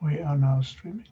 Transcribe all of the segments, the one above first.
We are now streaming.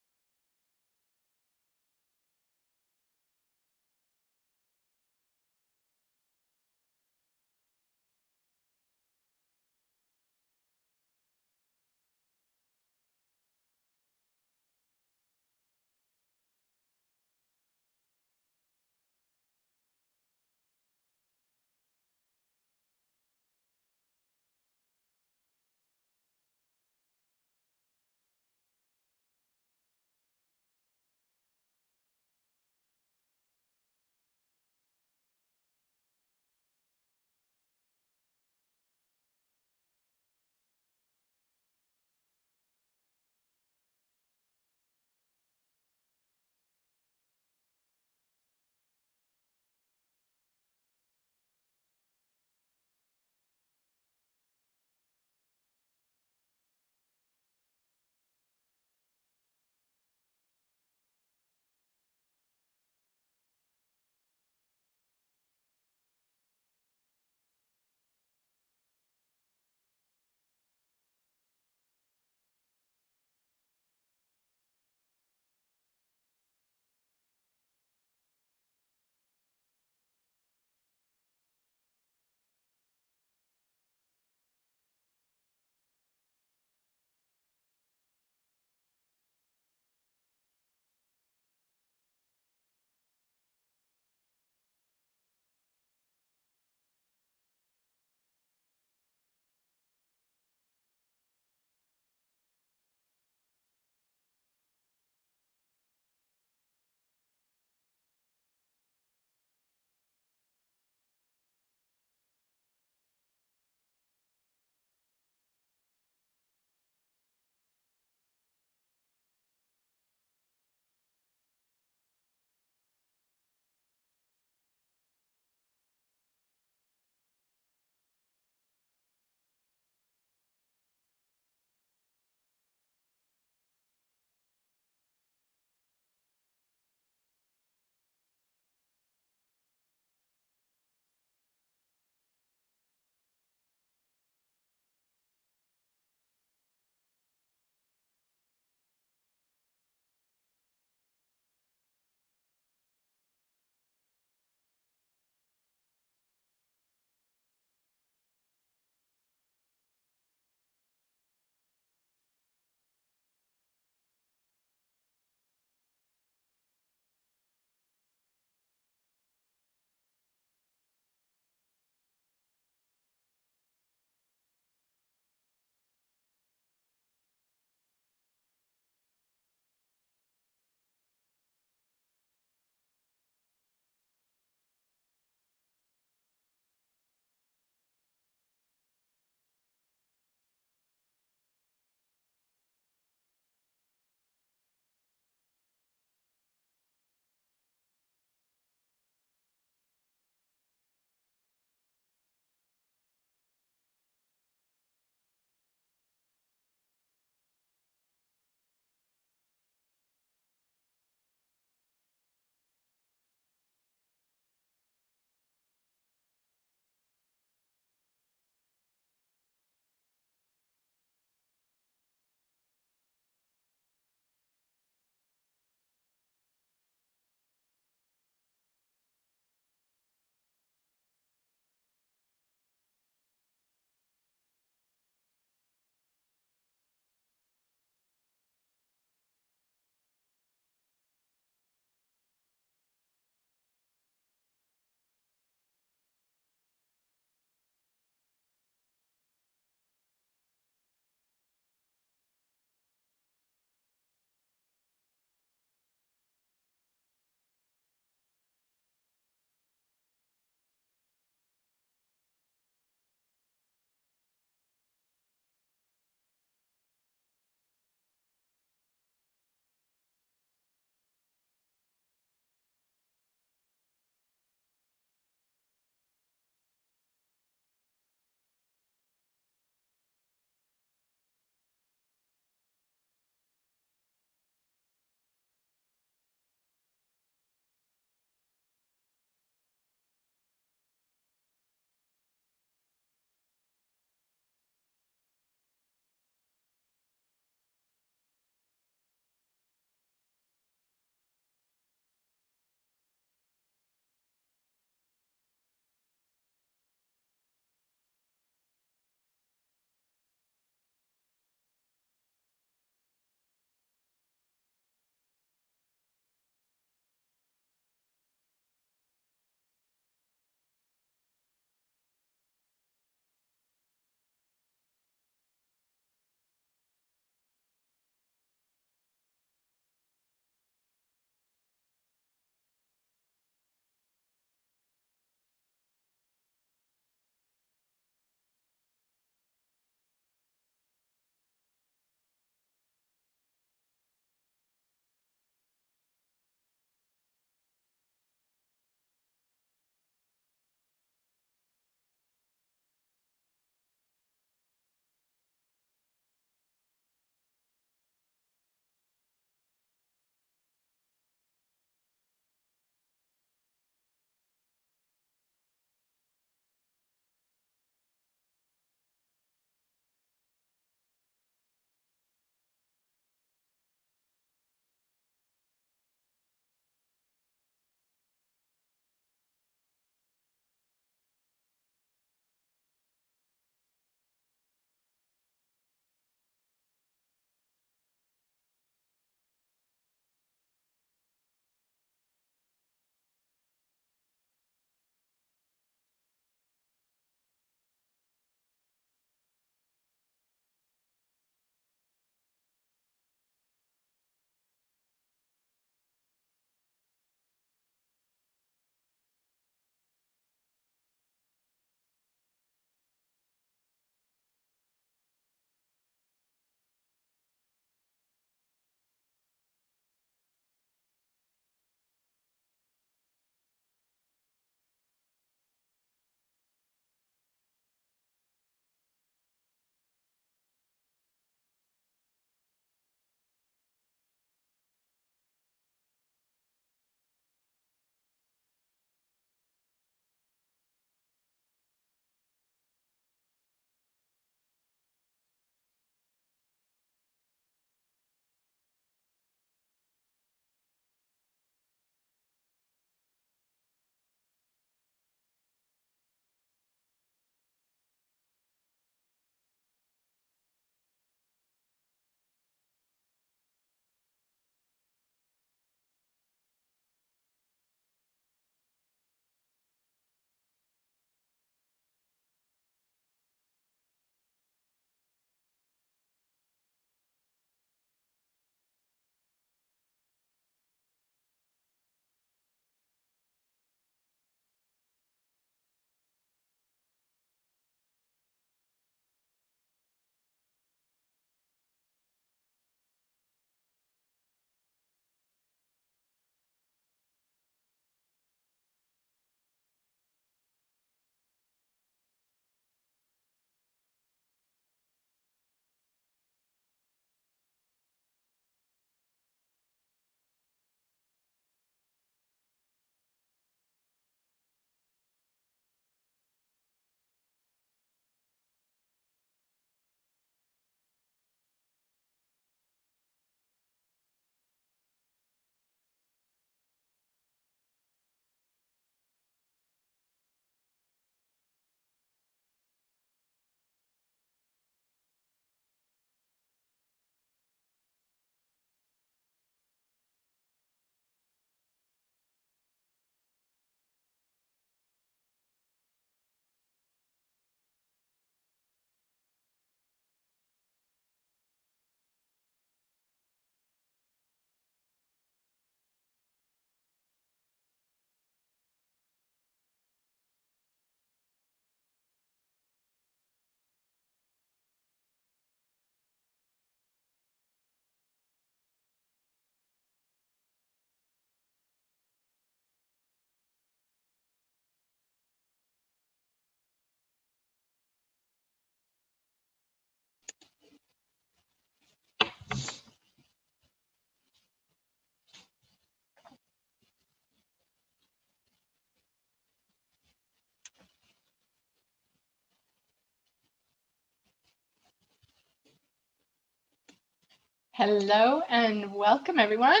Hello and welcome, everyone.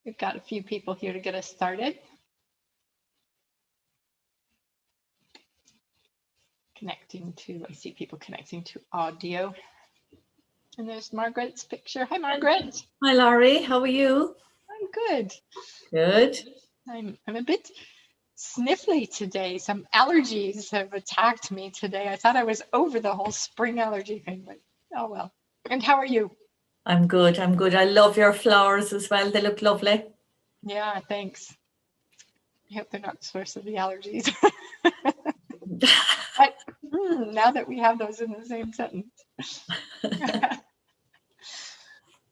We've got a few people here to get us started. I see people connecting to audio. And there's Margaret's picture. Hi, Margaret. Hi, Laurie. How are you? I'm good. Good. I'm a bit sniffly today. Some allergies have attacked me today. I thought I was over the whole spring allergy thing, but oh well. And how are you? I'm good. I love your flowers as well. They look lovely. Yeah, thanks. I hope they're not the source of the allergies. But now that we have those in the same sentence.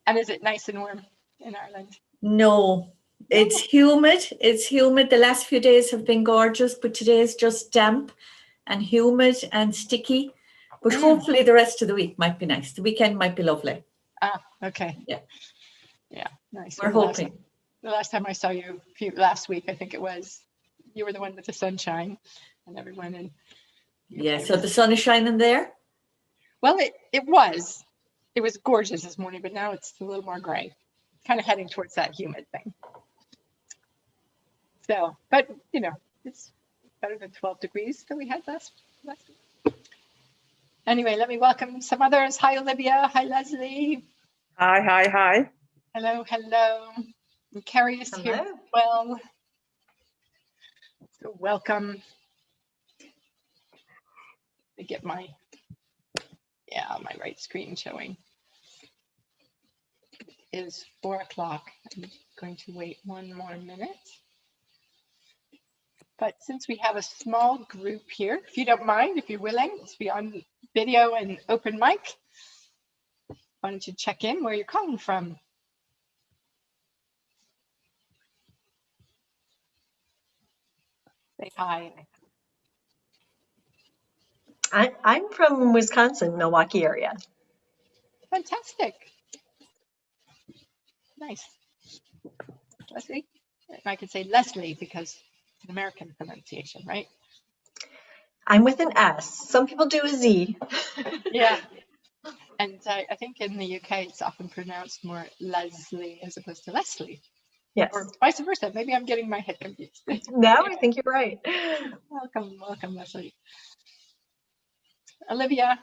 And is it nice and warm in Ireland? No, it's humid. It's humid. The last few days have been gorgeous, but today is just damp and humid and sticky. But hopefully the rest of the week might be nice. The weekend might be lovely. Ah, okay. Yeah. Yeah, nice. We're hoping. The last time I saw you, last week, I think it was, you were the one with the sunshine and everyone in. Yeah, so the sun is shining there? Well, it was gorgeous this morning, but now it's a little more gray, kind of heading towards that humid thing. So, but you know, it's better than 12 degrees that we had last week. Anyway, let me welcome some others. Hi, Olivia. Hi, Leslie. Hi. Hello. And Carrie is here as well. So welcome. I get my right screen showing. It is 4 o'clock. I'm going to wait one more minute. But since we have a small group here, if you don't mind, if you're willing to be on video and open mic, why don't you check in where you're calling from? Say hi. I'm from Wisconsin, Milwaukee area. Fantastic. Nice. Leslie? I could say Leslie because it's an American pronunciation, right? I'm with an S. Some people do a Z. Yeah. And I think in the UK, it's often pronounced more Leslie as opposed to Leslie. Yes. Or vice versa. Maybe I'm getting my head confused. No, I think you're right. Welcome, Leslie. Olivia.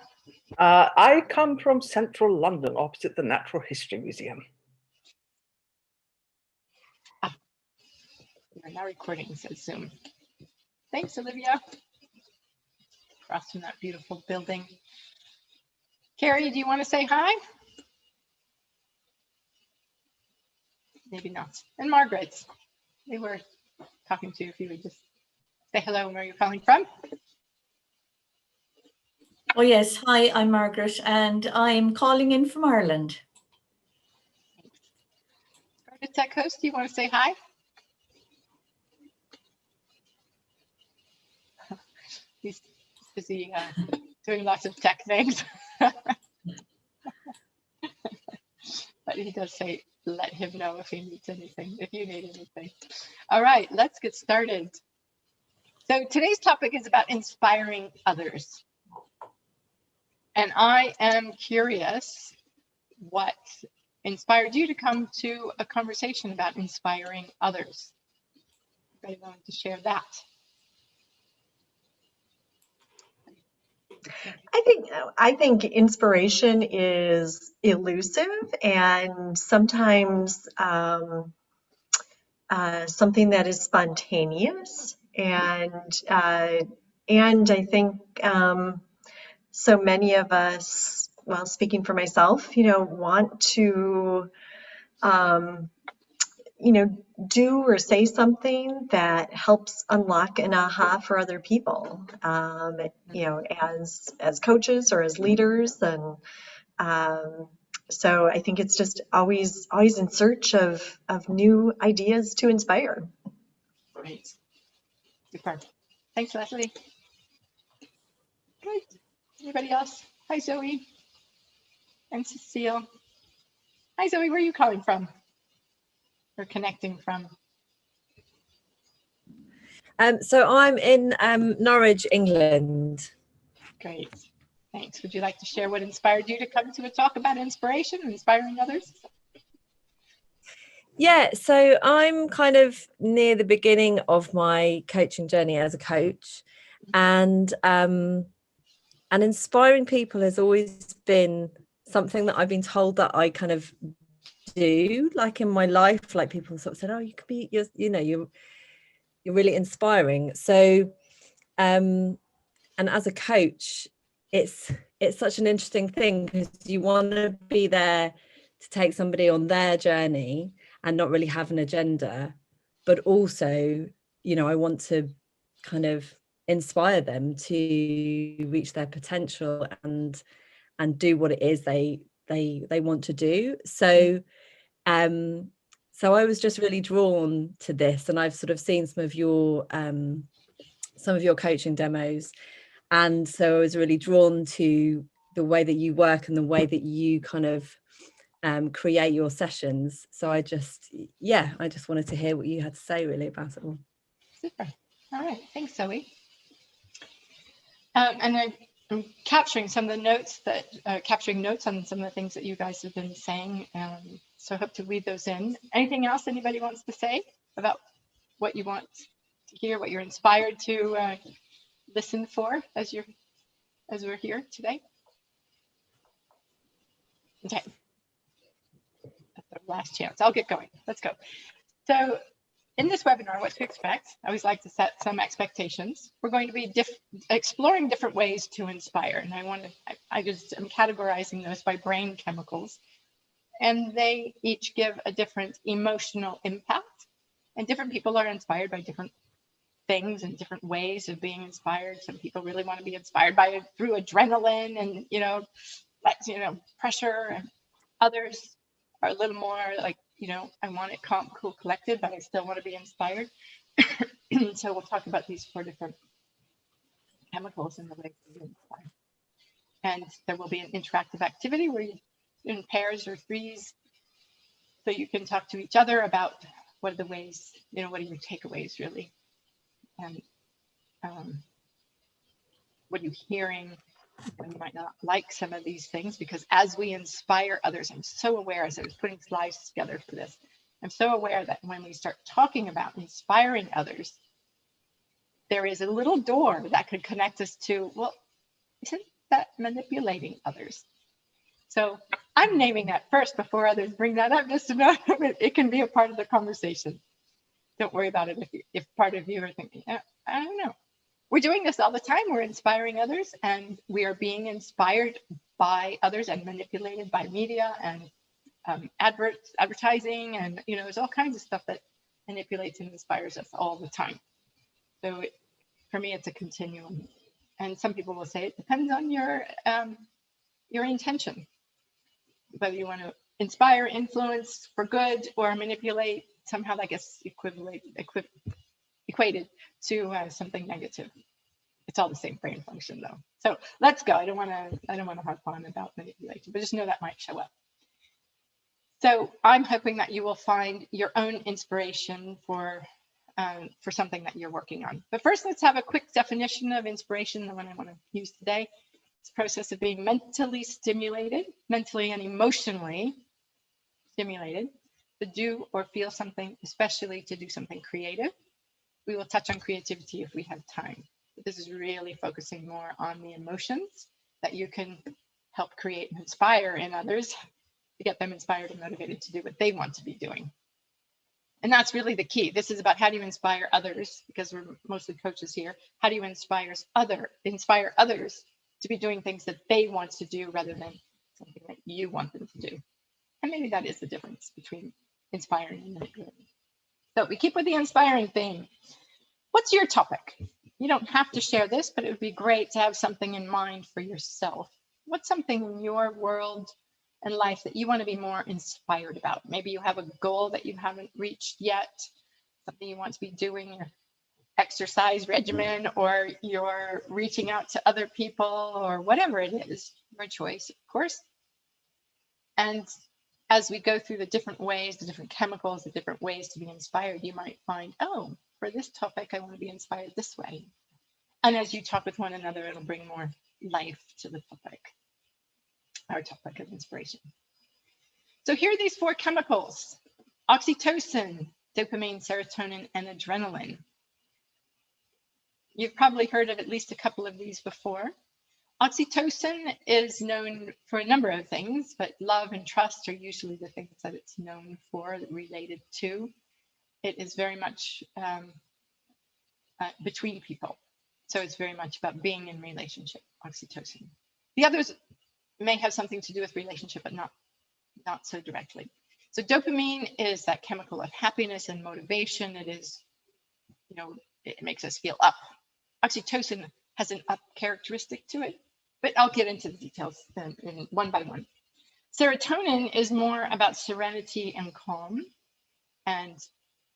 I come from central London, opposite the Natural History Museum. We're now recording, says Zoom. Thanks, Olivia. Across from that beautiful building. Carrie, do you want to say hi? Maybe not. And Margaret, we were talking to you if you would just say hello and where you're calling from. Oh yes, hi, I'm Margaret and I'm calling in from Ireland. Private Tech Host, do you want to say hi? He's busy doing lots of tech things. But he does say, let him know if he needs anything, if you need anything. All right, let's get started. So today's topic is about inspiring others. And I am curious what inspired you to come to a conversation about inspiring others. Anybody want to share that? I think inspiration is elusive and sometimes something that is spontaneous, and I think so many of us, well, speaking for myself, want to do or say something that helps unlock an aha for other people, as coaches or as leaders. And so I think it's just always in search of new ideas to inspire. Great. Super. Thanks, Leslie. Great. Anybody else? Hi, Zoe. And Cecile. Hi, Zoe. Where are you calling from? Or connecting from? So I'm in Norwich, England. Great. Thanks. Would you like to share what inspired you to come to a talk about inspiration and inspiring others? Yeah, so I'm kind of near the beginning of my coaching journey as a coach, and inspiring people has always been something that I've been told that I kind of do, like in my life. Like people sort of said, "Oh, you could be, you're really inspiring." So, and as a coach, it's such an interesting thing because you want to be there to take somebody on their journey and not really have an agenda, but also, I want to kind of inspire them to reach their potential and do what it is they want to do. So so I was just really drawn to this, and I've sort of seen some of your coaching demos, and so I was really drawn to the way that you work and the way that you kind of create your sessions. So I just wanted to hear what you had to say really about it all. Super. All right. Thanks, Zoe. And I'm capturing some of the notes capturing notes on some of the things that you guys have been saying. So I hope to weave those in. Anything else anybody wants to say about what you want to hear, what you're inspired to listen for as we're here today? Okay. That's our last chance. I'll get going. Let's go. So in this webinar, what to expect, I always like to set some expectations. We're going to be exploring different ways to inspire. And I'm categorizing those by brain chemicals. And they each give a different emotional impact. And different people are inspired by different things and different ways of being inspired. Some people really want to be inspired through adrenaline and, pressure. And others are a little more like, I want it calm, cool, collected, but I still want to be inspired. So we'll talk about these 4 different chemicals and the ways to be inspired. And there will be an interactive activity where you, in pairs or threes, so you can talk to each other about what are the ways, what are your takeaways really, and what are you hearing when you might not like some of these things, because as we inspire others, I'm so aware, as I was putting slides together for this, I'm so aware that when we start talking about inspiring others, there is a little door that could connect us to, well, isn't that manipulating others? So I'm naming that first before others bring that up, just to know it can be a part of the conversation. Don't worry about it if part of you are thinking, I don't know. We're doing this all the time. We're inspiring others, and we are being inspired by others and manipulated by media and advertising, and there's all kinds of stuff that manipulates and inspires us all the time. So for me, it's a continuum. And some people will say it depends on your intention, whether you want to inspire, influence for good, or manipulate. Somehow that gets equated to something negative. It's all the same brain function though. So let's go. I don't want to harp on about manipulation, but just know that might show up. So I'm hoping that you will find your own inspiration for something that you're working on. But first, let's have a quick definition of inspiration, the one I want to use today. It's a process of being mentally and emotionally stimulated to do or feel something, especially to do something creative. We will touch on creativity if we have time. But this is really focusing more on the emotions that you can help create and inspire in others to get them inspired and motivated to do what they want to be doing. And that's really the key. This is about how do you inspire others, because we're mostly coaches here. How do you inspire others to be doing things that they want to do rather than something that you want them to do? And maybe that is the difference between inspiring and manipulating. So we keep with the inspiring theme. What's your topic? You don't have to share this, but it would be great to have something in mind for yourself. What's something in your world and life that you want to be more inspired about? Maybe you have a goal that you haven't reached yet, something you want to be doing, your exercise regimen, or you're reaching out to other people, or whatever it is, your choice, of course. And as we go through the different ways, the different chemicals, the different ways to be inspired, you might find, oh, for this topic, I want to be inspired this way. And as you talk with one another, it'll bring more life to the topic, our topic of inspiration. So here are these 4 chemicals: oxytocin, dopamine, serotonin, and adrenaline. You've probably heard of at least a couple of these before. Oxytocin is known for a number of things, but love and trust are usually the things that it's known for, related to. It is very much between people. So it's very much about being in relationship, oxytocin. The others may have something to do with relationship, but not so directly. So dopamine is that chemical of happiness and motivation. It is, it makes us feel up. Oxytocin has an up characteristic to it, but I'll get into the details in one by one. Serotonin is more about serenity and calm, and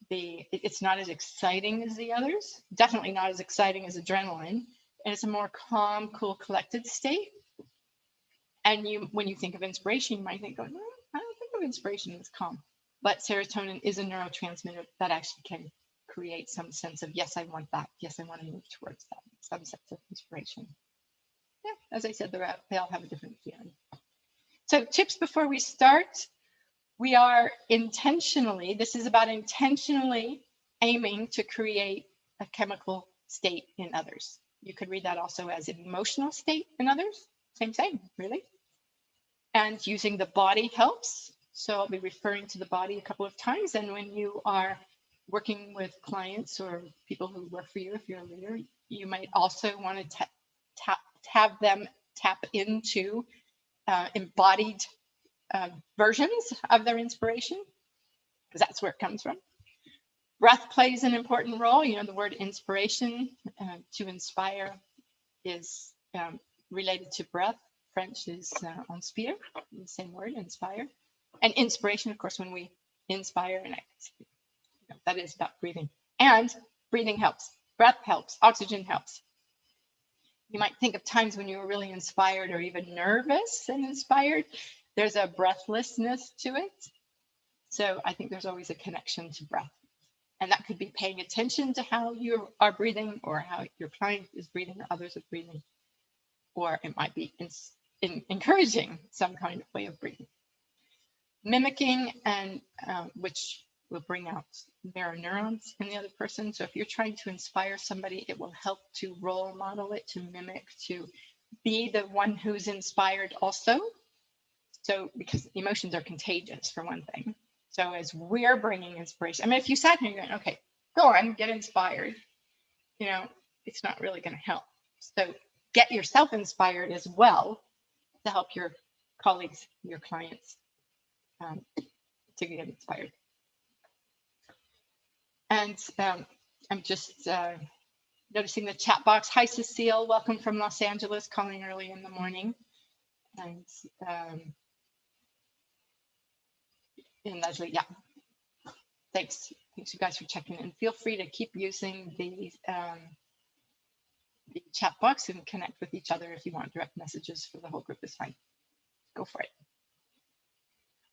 it's not as exciting as the others, definitely not as exciting as adrenaline, and it's a more calm, cool, collected state. And when you think of inspiration, you might think, well, I don't think of inspiration as calm, but serotonin is a neurotransmitter that actually can create some sense of, yes, I want that. Yes, I want to move towards that. Some sense of inspiration. Yeah, as I said, they all have a different feeling. So tips before we start. We are this is about intentionally aiming to create a chemical state in others. You could read that also as an emotional state in others. Same, really. And using the body helps. So I'll be referring to the body a couple of times. And when you are working with clients or people who work for you, if you're a leader, you might also want to have them tap into embodied versions of their inspiration, because that's where it comes from. Breath plays an important role. The word inspiration, to inspire, is related to breath. French is inspire, the same word, inspire. And inspiration, of course, when we inspire, and that is about breathing. And breathing helps. Breath helps. Oxygen helps. You might think of times when you were really inspired or even nervous and inspired. There's a breathlessness to it. So I think there's always a connection to breath. And that could be paying attention to how you are breathing, or how your client is breathing, or others are breathing. Or it might be encouraging some kind of way of breathing. Mimicking, and which will bring out mirror neurons in the other person. So if you're trying to inspire somebody, it will help to role model it, to mimic, to be the one who's inspired also. So because emotions are contagious, for one thing. So as we're bringing inspiration, if you sat here and you're going, okay, go on, get inspired, it's not really going to help. So get yourself inspired as well to help your colleagues, your clients, to get inspired. And I'm just noticing the chat box. Hi, Cecile. Welcome from Los Angeles, calling early in the morning. And Leslie, yeah. Thanks you guys for checking in. Feel free to keep using the chat box and connect with each other. If you want direct messages for the whole group, is fine. Go for it.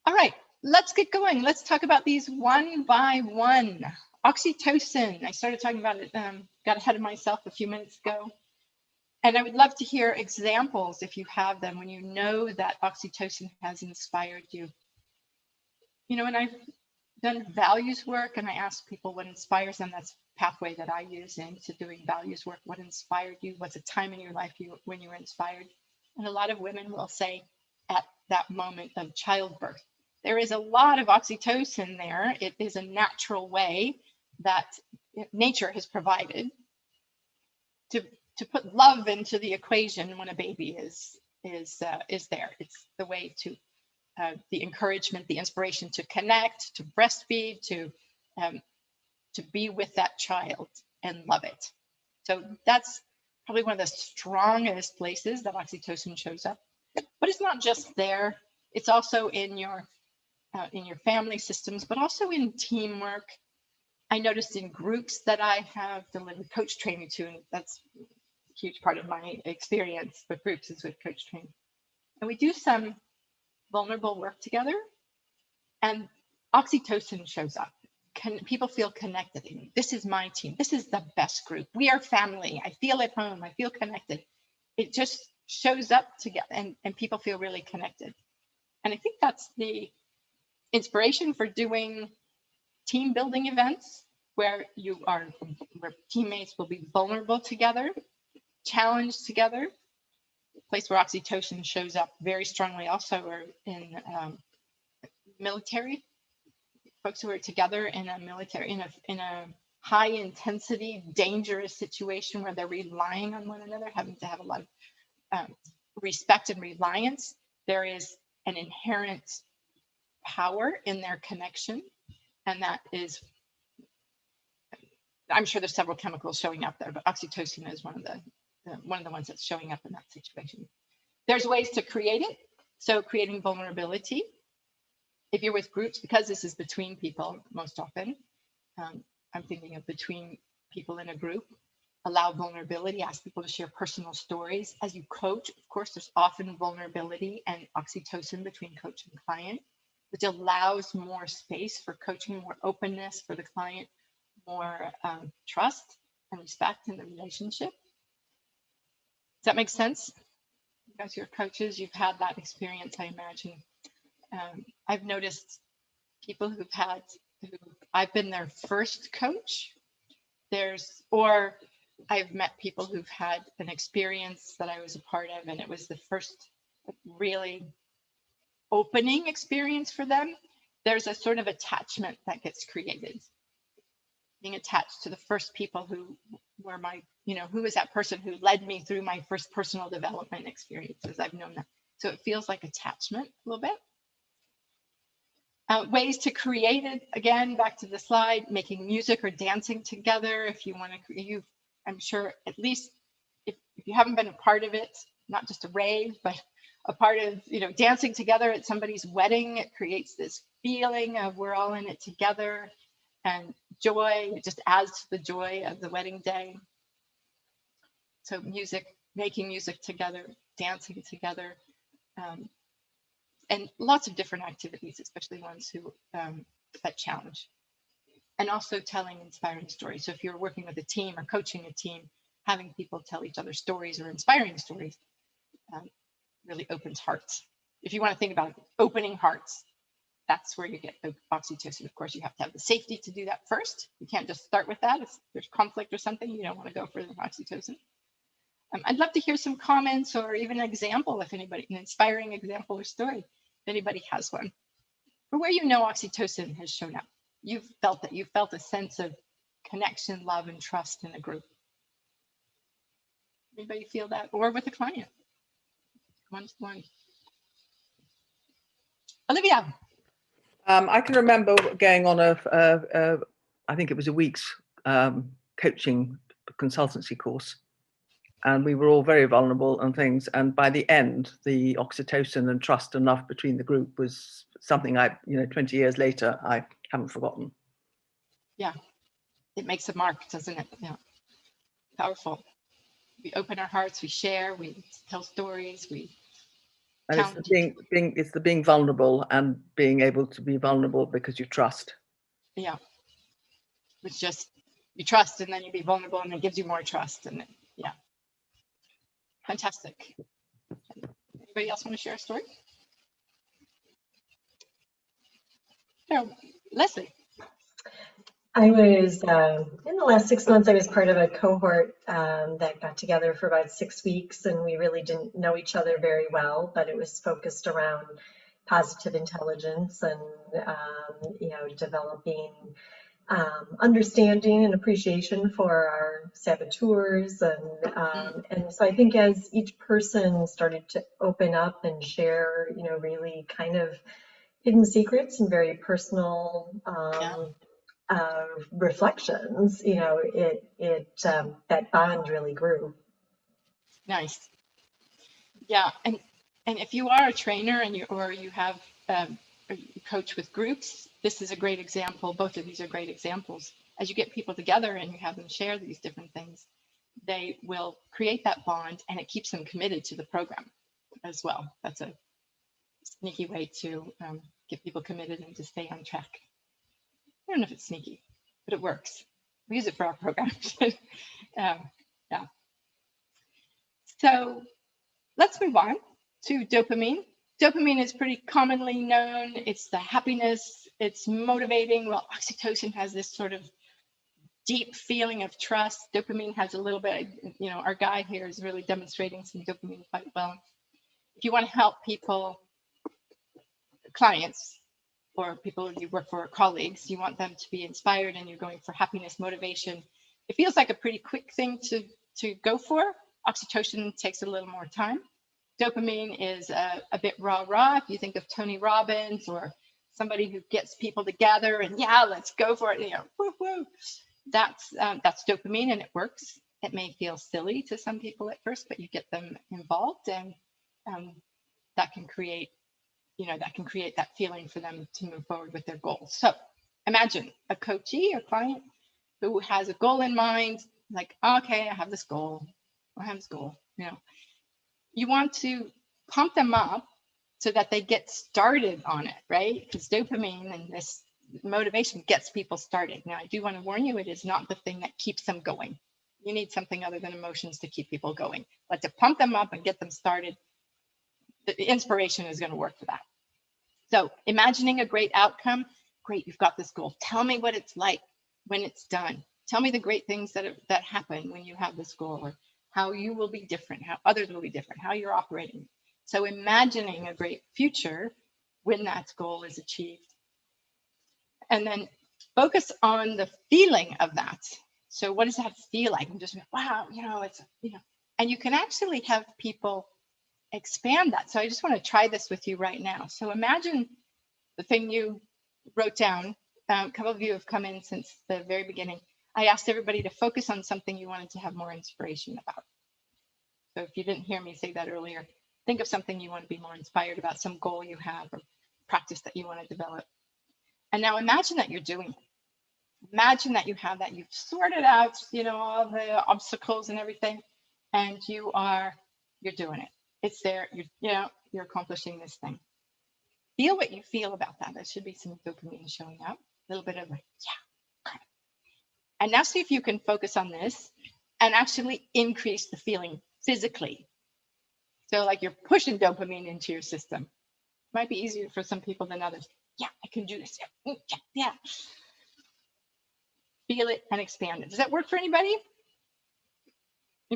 All right, let's get going. Let's talk about these one by one. Oxytocin, I started talking about it, got ahead of myself a few minutes ago. And I would love to hear examples, if you have them, when you know that oxytocin has inspired you. When I've done values work and I ask people what inspires them, that's pathway that I use into doing values work. What inspired you? What's a time in your life when you were inspired? And a lot of women will say at that moment of childbirth. There is a lot of oxytocin there. It is a natural way that nature has provided to put love into the equation when a baby is there. It's the way to the encouragement, the inspiration to connect, to breastfeed, to be with that child and love it. So that's probably one of the strongest places that oxytocin shows up. But it's not just there. It's also in your family systems, but also in teamwork. I noticed in groups that I have delivered coach training to, and that's a huge part of my experience with groups is with coach training. And we do some vulnerable work together, and oxytocin shows up. People feel connected. This is my team. This is the best group. We are family. I feel at home. I feel connected. It just shows up together, and people feel really connected. And I think that's the inspiration for doing team building events where teammates will be vulnerable together, challenged together. The place where oxytocin shows up very strongly also are in military, folks who are together in a military, in a high intensity, dangerous situation where they're relying on one another, having to have a lot of respect and reliance. There is an inherent power in their connection, and that is, I'm sure there's several chemicals showing up there, but oxytocin is one of the ones that's showing up in that situation. There's ways to create it. So creating vulnerability. If you're with groups, because this is between people most often, I'm thinking of between people in a group, allow vulnerability, ask people to share personal stories. As you coach, of course, there's often vulnerability and oxytocin between coach and client, which allows more space for coaching, more openness for the client, more trust and respect in the relationship. Does that make sense? You guys, you're coaches, you've had that experience, I imagine. I've noticed people who I've been their first coach. Or I've met people who've had an experience that I was a part of, and it was the first really opening experience for them. There's a sort of attachment that gets created. Being attached to the first people who were who was that person who led me through my first personal development experiences. I've known that. So it feels like attachment a little bit. Ways to create it, again, back to the slide, making music or dancing together. If you want to, I'm sure at least if you haven't been a part of it, not just a rave, but a part of, dancing together at somebody's wedding, it creates this feeling of we're all in it together, and joy, it just adds to the joy of the wedding day. So music, making music together, dancing together, and lots of different activities, especially ones that challenge. And also telling inspiring stories. So if you're working with a team or coaching a team, having people tell each other stories or inspiring stories really opens hearts. If you want to think about opening hearts, that's where you get oxytocin. Of course, you have to have the safety to do that first. You can't just start with that. If there's conflict or something, you don't want to go for the oxytocin. I'd love to hear some comments or even an example, if anybody, an inspiring example or story, if anybody has one. Or where oxytocin has shown up. You've felt that, you felt a sense of connection, love, and trust in a group. Anybody feel that? Or with a client? One. Olivia. I can remember going on I think it was a week's coaching consultancy course, and we were all very vulnerable and things. And by the end, the oxytocin and trust and love between the group was something 20 years later, I haven't forgotten. Yeah, it makes a mark, doesn't it? Yeah, powerful. We open our hearts, we share, we tell stories, and it's the being vulnerable and being able to be vulnerable because you trust. Yeah, it's just you trust, and then you be vulnerable, and it gives you more trust, and yeah, fantastic. Anybody else want to share a story? No, Leslie. I was, in the last 6 months, I was part of a cohort that got together for about 6 weeks, and we really didn't know each other very well, but it was focused around positive intelligence and, developing understanding and appreciation for our saboteurs. And so I think as each person started to open up and share, really kind of hidden secrets and very personal reflections, that bond really grew. Nice. Yeah, and if you are a trainer and you have you coach with groups, this is a great example. Both of these are great examples. As you get people together and you have them share these different things, they will create that bond, and it keeps them committed to the program as well. That's a sneaky way to get people committed and to stay on track. I don't know if it's sneaky, but it works. We use it for our programs. Yeah. So let's move on to dopamine. Dopamine is pretty commonly known. It's the happiness, it's motivating. Well, oxytocin has this sort of deep feeling of trust. Dopamine has a little bit, our guy here is really demonstrating some dopamine quite well. If you want to help people, clients, or people you work for, colleagues, you want them to be inspired and you're going for happiness, motivation. It feels like a pretty quick thing to go for. Oxytocin takes a little more time. Dopamine is a bit rah-rah. If you think of Tony Robbins or somebody who gets people together and yeah, let's go for it, woo-woo. That's dopamine, and it works. It may feel silly to some people at first, but you get them involved, and that can create that feeling for them to move forward with their goals. So imagine a coachee or client who has a goal in mind, like, okay, I have this goal. You want to pump them up so that they get started on it, right? Because dopamine and this motivation gets people started. Now, I do want to warn you, it is not the thing that keeps them going. You need something other than emotions to keep people going. But to pump them up and get them started, the inspiration is going to work for that. So imagining a great outcome, great, you've got this goal. Tell me what it's like when it's done. Tell me the great things that happen when you have this goal, or how you will be different, how others will be different, how you're operating. So imagining a great future when that goal is achieved. And then focus on the feeling of that. So what does that feel like? I'm just, wow, and you can actually have people expand that. So I just want to try this with you right now. So imagine the thing you wrote down. A couple of you have come in since the very beginning. I asked everybody to focus on something you wanted to have more inspiration about. So if you didn't hear me say that earlier, think of something you want to be more inspired about, some goal you have or practice that you want to develop. And now imagine that you're doing it. Imagine that you have that, you've sorted out, all the obstacles and everything, and you're doing it. It's there, you're accomplishing this thing. Feel what you feel about that. There should be some dopamine showing up, a little bit of like, yeah. And now see if you can focus on this and actually increase the feeling physically. So like you're pushing dopamine into your system. Might be easier for some people than others. Yeah, I can do this. Yeah. Feel it and expand it. Does that work for anybody?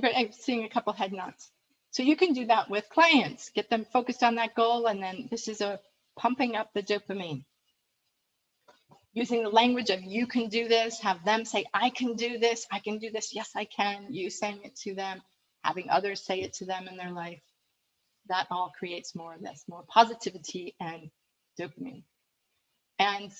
I'm seeing a couple head nods. So you can do that with clients. Get them focused on that goal, and then this is a pumping up the dopamine. Using the language of you can do this, have them say, I can do this, yes, I can. You saying it to them, having others say it to them in their life. That all creates more of this, more positivity and dopamine. And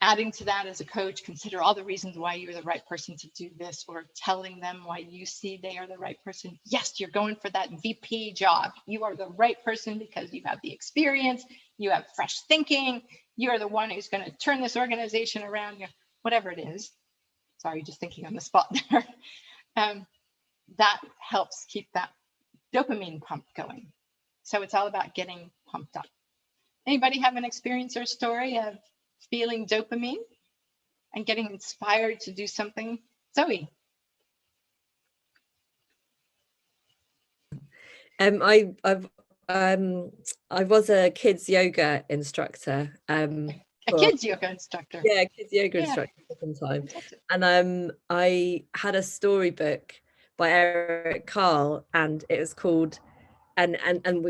adding to that as a coach, consider all the reasons why you're the right person to do this, or telling them why you see they are the right person. Yes, you're going for that VP job. You are the right person because you have the experience, you have fresh thinking, you are the one who's going to turn this organization around, whatever it is. Sorry, just thinking on the spot there. That helps keep that dopamine pump going. So it's all about getting pumped up. Anybody have an experience or story of feeling dopamine and getting inspired to do something? Zoe. I was a kids yoga instructor. A kids yoga instructor. Yeah, kids yoga instructor for some time. And I had a storybook by Eric Carle, and it was called, and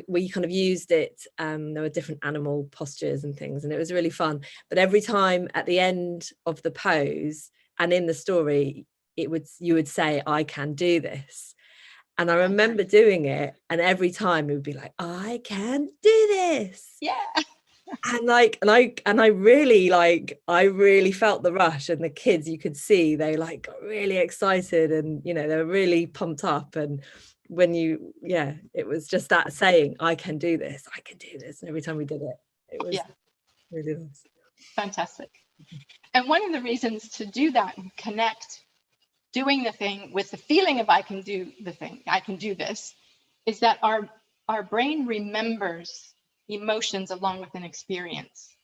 we kind of used it. There were different animal postures and things, and it was really fun. But every time at the end of the pose and in the story, you would say, I can do this. And I remember doing it, and every time it would be like, I can do this. Yeah. And I really felt the rush, and the kids, you could see they got really excited, and they were really pumped up. And when it was just that saying, I can do this. And every time we did it, it was really nice. Fantastic. And one of the reasons to do that and connect doing the thing with the feeling of I can do the thing, I can do this, is that our brain remembers emotions along with an experience.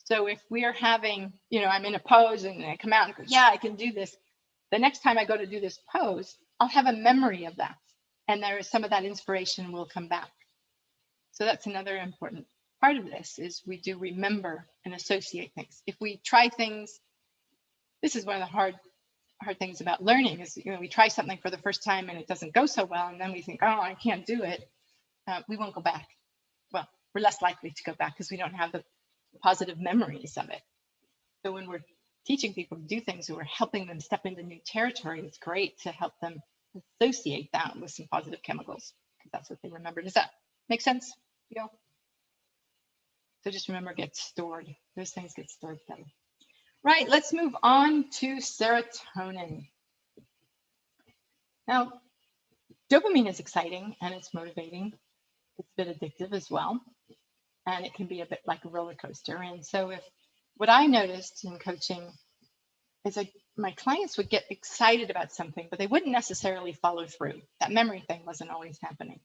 So if we're having, I'm in a pose and I come out and go, yeah, I can do this. The next time I go to do this pose, I'll have a memory of that. and there is some of that inspiration will come back. So that's another important part of this, is we do remember and associate things. If we try things, this is one of the hard things about learning, is, you know, we try something for the first time and it doesn't go so well, and then we think, oh, I can't do it. We won't go back. Well, we're less likely to go back because we don't have the positive memories of it. So when we're teaching people to do things, or we're helping them step into new territory, it's great to help them associate that with some positive chemicals, because that's what they remember. Does that make sense? Yeah. So just remember, get stored. Those things get stored better. Right, let's move on to serotonin. Now, dopamine is exciting and it's motivating. It's a bit addictive as well. And it can be a bit like a roller coaster. And so what I noticed in coaching is my clients would get excited about something, but they wouldn't necessarily follow through. That memory thing wasn't always happening.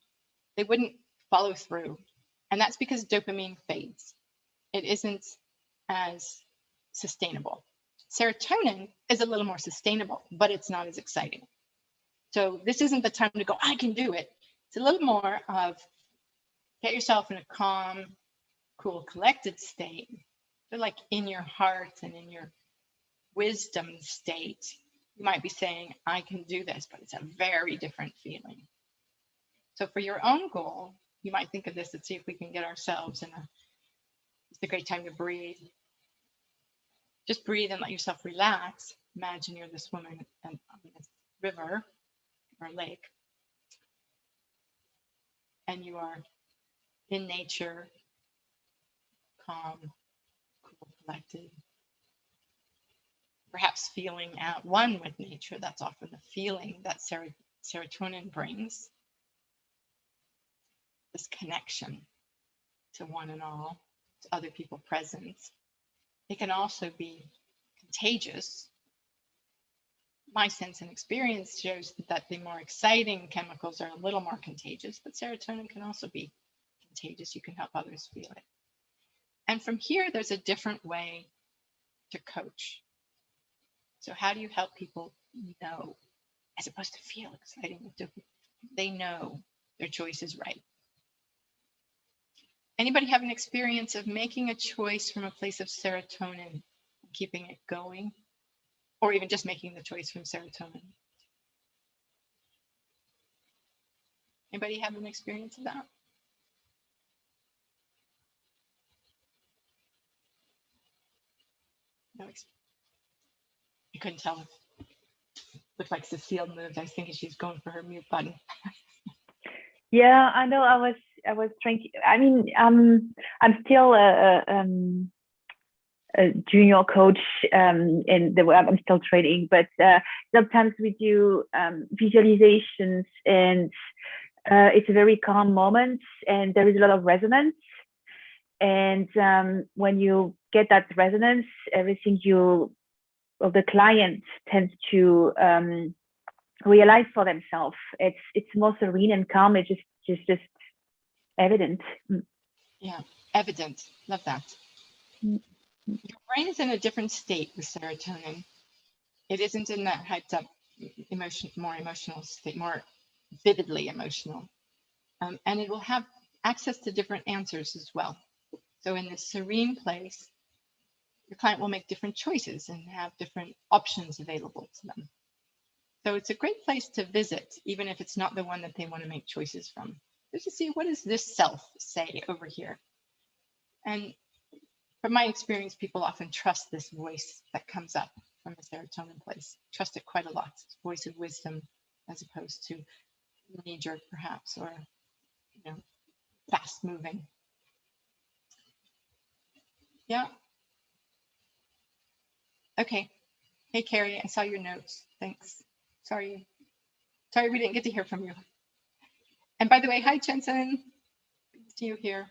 They wouldn't follow through. And that's because dopamine fades. It isn't as sustainable. Serotonin is a little more sustainable, but it's not as exciting. So this isn't the time to go, I can do it. It's a little more of get yourself in a calm, cool, collected state. They're like in your heart and in your wisdom state. You might be saying, I can do this, but it's a very different feeling. So for your own goal, you might think of this and see if we can get ourselves in it's a great time to breathe. Just breathe and let yourself relax. Imagine you're this woman on this river or lake, and you are in nature, calm, cool, collected. Perhaps feeling at one with nature. That's often the feeling that serotonin brings. This connection to one and all, to other people present. It can also be contagious. My sense and experience shows that the more exciting chemicals are a little more contagious, but serotonin can also be contagious. You can help others feel it. And from here, there's a different way to coach. So how do you help people know, as opposed to feel exciting? They know their choice is right. Anybody have an experience of making a choice from a place of serotonin, keeping it going, or even just making the choice from serotonin? Anybody have an experience of that? No, you couldn't tell. It looked like Cecile moved. I was thinking she's going for her mute button. Yeah, I know. I was trying to. I mean, I'm still a junior coach in the web. I'm still training, but sometimes we do visualizations, and it's a very calm moment, and there is a lot of resonance. And when you get that resonance, everything the client tends to realize for themselves. It's more serene and calm. It's just evident. Yeah, evident. Love that. Your brain is in a different state with serotonin. It isn't in that hyped up more emotional state, more vividly emotional. And it will have access to different answers as well. So in this serene place, your client will make different choices and have different options available to them. So it's a great place to visit, even if it's not the one that they want to make choices from. Just to see, what does this self say over here? And from my experience, people often trust this voice that comes up from the serotonin place. Trust it quite a lot. It's a voice of wisdom, as opposed to knee-jerk perhaps, or fast moving. Yeah. Okay. Hey, Carrie, I saw your notes. Thanks. Sorry we didn't get to hear from you. And by the way, hi, Jensen. Good to see you here.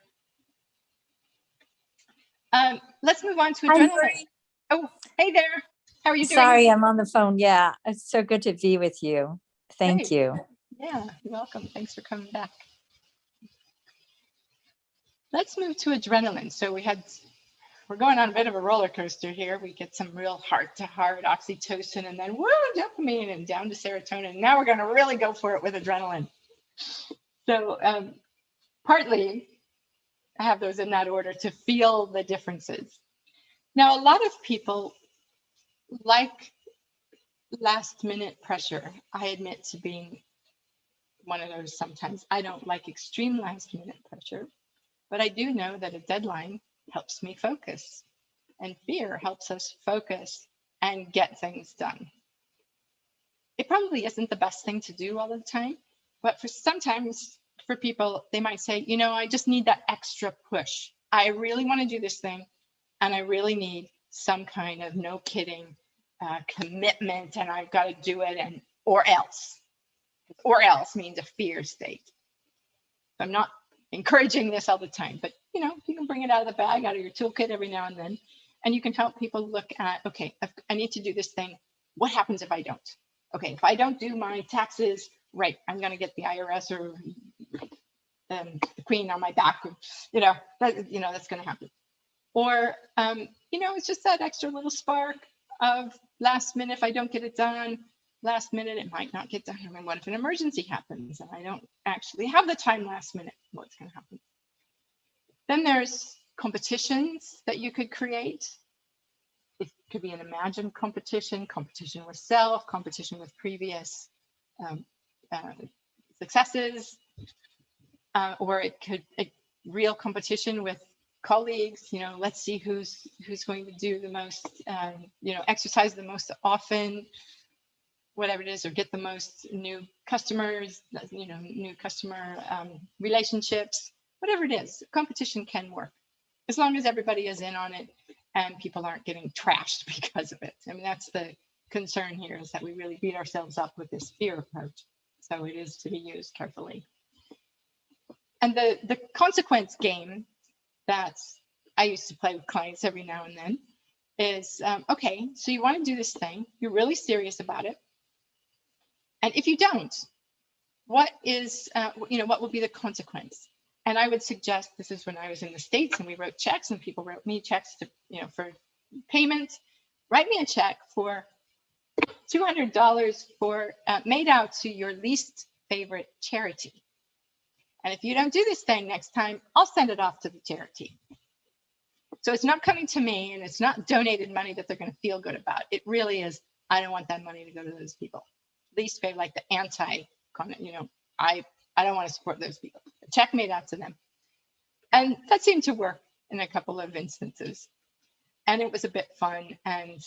Let's move on to adrenaline. Oh, hey there. How are you doing? Sorry, I'm on the phone. Yeah, it's so good to be with you. Thank you. Yeah, you're welcome. Thanks for coming back. Let's move to adrenaline. So we're going on a bit of a roller coaster here. We get some real heart-to-heart oxytocin, and then woo, dopamine, and down to serotonin. Now we're going to really go for it with adrenaline. So partly I have those in that order to feel the differences. Now, a lot of people like last minute pressure. I admit to being one of those sometimes. I don't like extreme last minute pressure, but I do know that a deadline helps me focus, and fear helps us focus and get things done. It probably isn't the best thing to do all the time, but sometimes for people, they might say, you know, I just need that extra push. I really want to do this thing, and I really need some kind of no kidding commitment, and I've got to do it, and or else. Or else means a fear state. So I'm not encouraging this all the time, but you know, you can bring it out of the bag, out of your toolkit every now and then, and you can help people look at, okay, I need to do this thing. What happens if I don't? Okay, if I don't do my taxes right, I'm going to get the IRS or the queen on my back. You know, that's going to happen. Or you know, it's just that extra little spark of last minute. If I don't get it done last minute, it might not get done. I mean, what if an emergency happens and I don't actually have the time last minute? What's going to happen? Then there's competitions that you could create. It could be an imagined competition, competition with self, competition with previous successes, or it could real competition with colleagues. You know, let's see who's going to do the most, you know, exercise the most often, whatever it is, or get the most new customers, you know, new customer relationships, whatever it is. Competition can work as long as everybody is in on it and people aren't getting trashed because of it. I mean, that's the concern here, is that we really beat ourselves up with this fear approach. So it is to be used carefully. And the consequence game that I used to play with clients every now and then is, okay, so you want to do this thing, you're really serious about it. And if you don't, what is, you know, what will be the consequence? And I would suggest, this is when I was in the States and we wrote checks and people wrote me checks to, you know, for payment. Write me a check for $200 for made out to your least favorite charity. And if you don't do this thing next time, I'll send it off to the charity. So it's not coming to me, and it's not donated money that they're going to feel good about. It really is, I don't want that money to go to those people. Least favorite, like the anti, you know, I don't want to support those people. A check made out to them. And that seemed to work in a couple of instances. And it was a bit fun and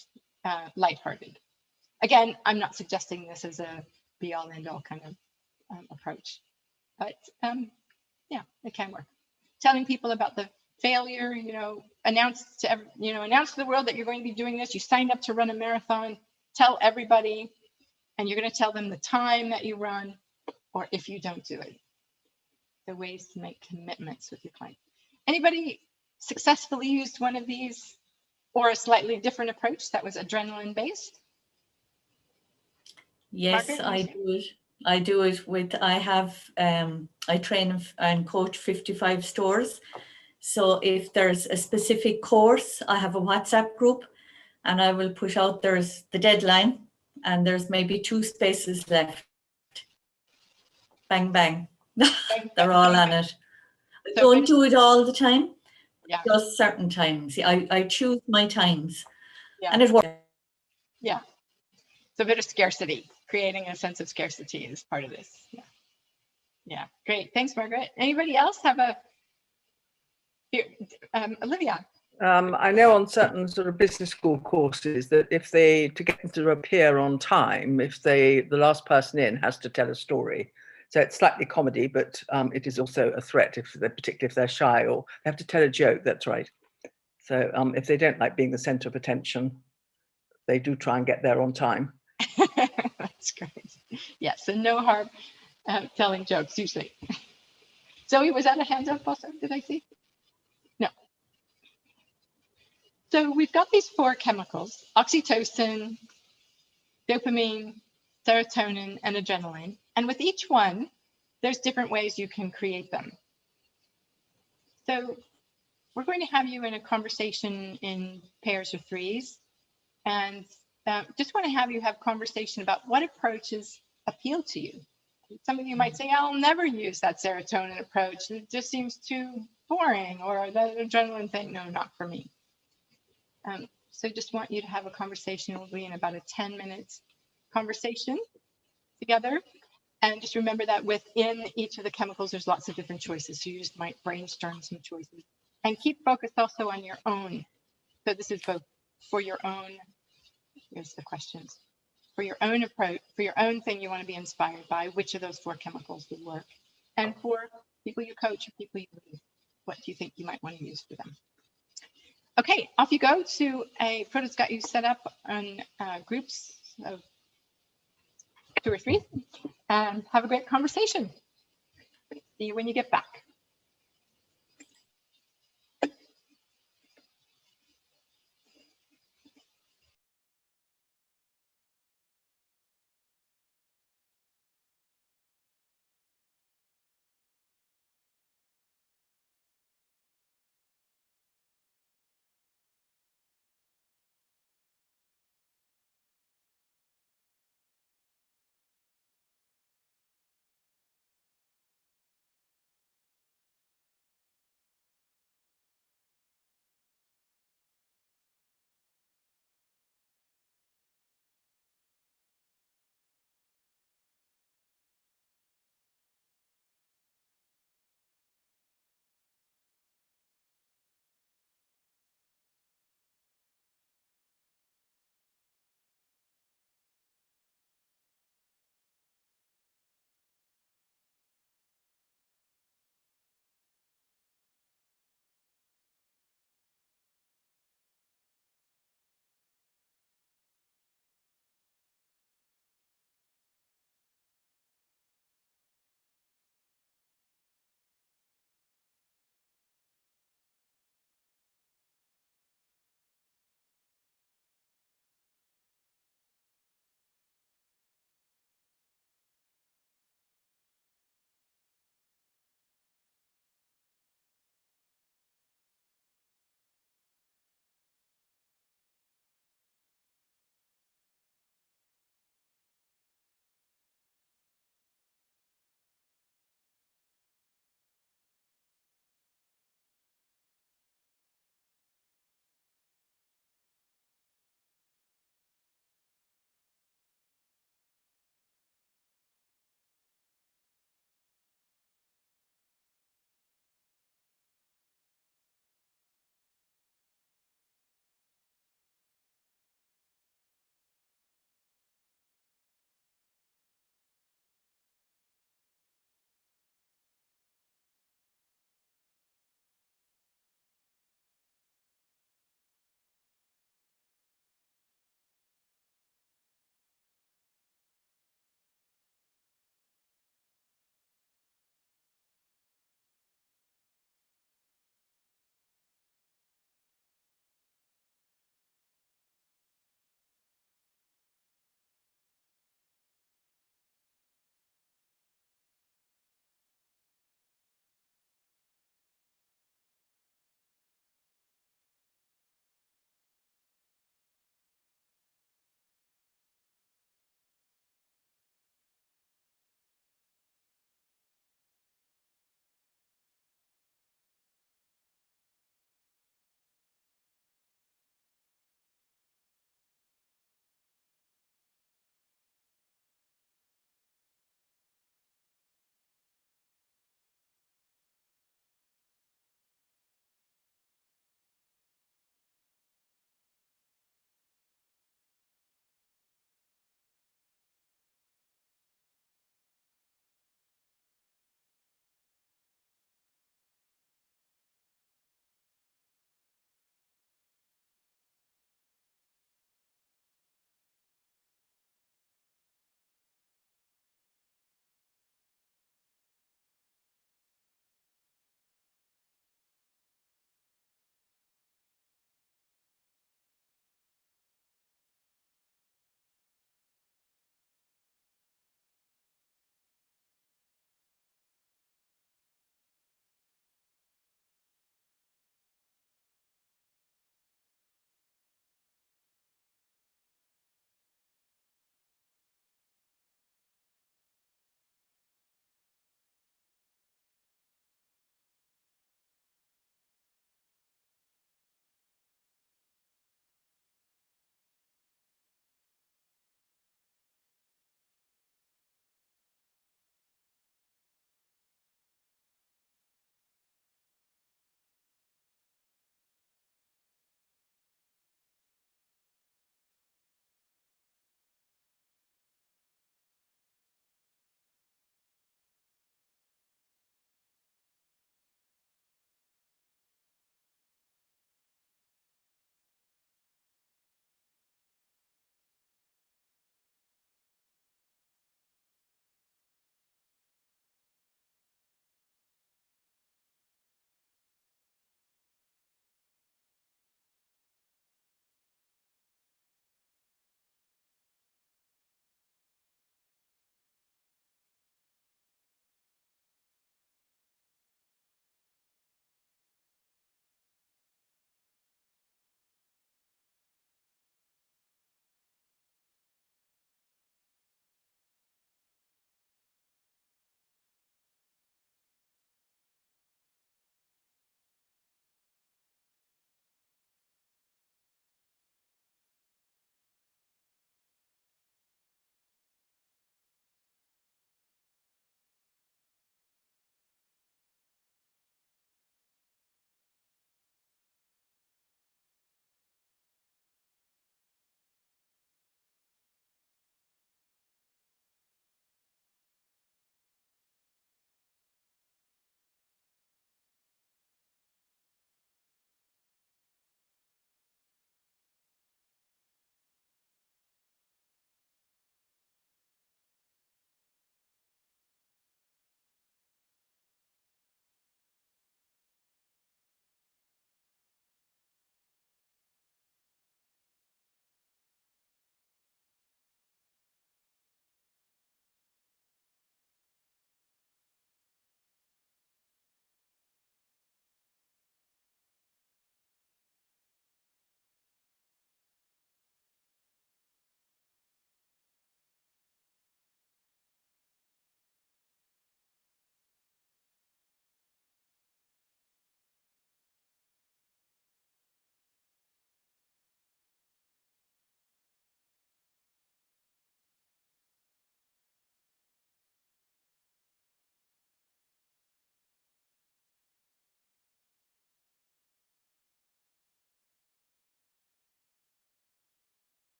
lighthearted. Again, I'm not suggesting this as a be all end all kind of approach, but yeah, it can work. Telling people about the failure, you know, announce to the world that you're going to be doing this. You signed up to run a marathon. Tell everybody, and you're going to tell them the time that you run, or if you don't do it. The ways to make commitments with your client. Anybody successfully used one of these, or a slightly different approach that was adrenaline based? Yes, Margaret, I do it. I do it with, I train and coach 55 stores. So if there's a specific course, I have a WhatsApp group and I will push out, there's the deadline and there's maybe 2 spaces left. Bang, bang. They're all on it. I don't do it all the time, just certain times. See, I choose my times and it works. Yeah. It's a bit of scarcity. Creating a sense of scarcity is part of this. Yeah. Yeah. Great. Thanks, Margaret. Anybody else have a Olivia? I know on certain sort of business school courses that if they, to get them to appear on time, if the last person in has to tell a story. So it's slightly comedy, but it is also a threat, particularly if they're shy or they have to tell a joke. That's right. So if they don't like being the center of attention, they do try and get there on time. That's great. Yes, and no harm telling jokes usually. Zoe, was that a hand up also? Did I see? No. So we've got these 4 chemicals: oxytocin, dopamine, serotonin, and adrenaline. And with each one, there's different ways you can create them. So we're going to have you in a conversation in pairs or threes, and just want to have you have conversation about what approaches appeal to you Some of you might say, I'll never use that serotonin approach. It just seems too boring, or that adrenaline thing. No, not for me. So just want you to have a conversation. We'll be in about a 10-minute conversation together. And just remember that within each of the chemicals, there's lots of different choices. So you just might brainstorm some choices. And keep focused also on your own. So this is both for your own, here's the questions, for your own approach, for your own thing you want to be inspired by, which of those 4 chemicals would work. And for people you coach or people you lead, what do you think you might want to use for them? Okay, off you go to Frodo's got you set up on groups of 2 or 3, and have a great conversation. See you when you get back.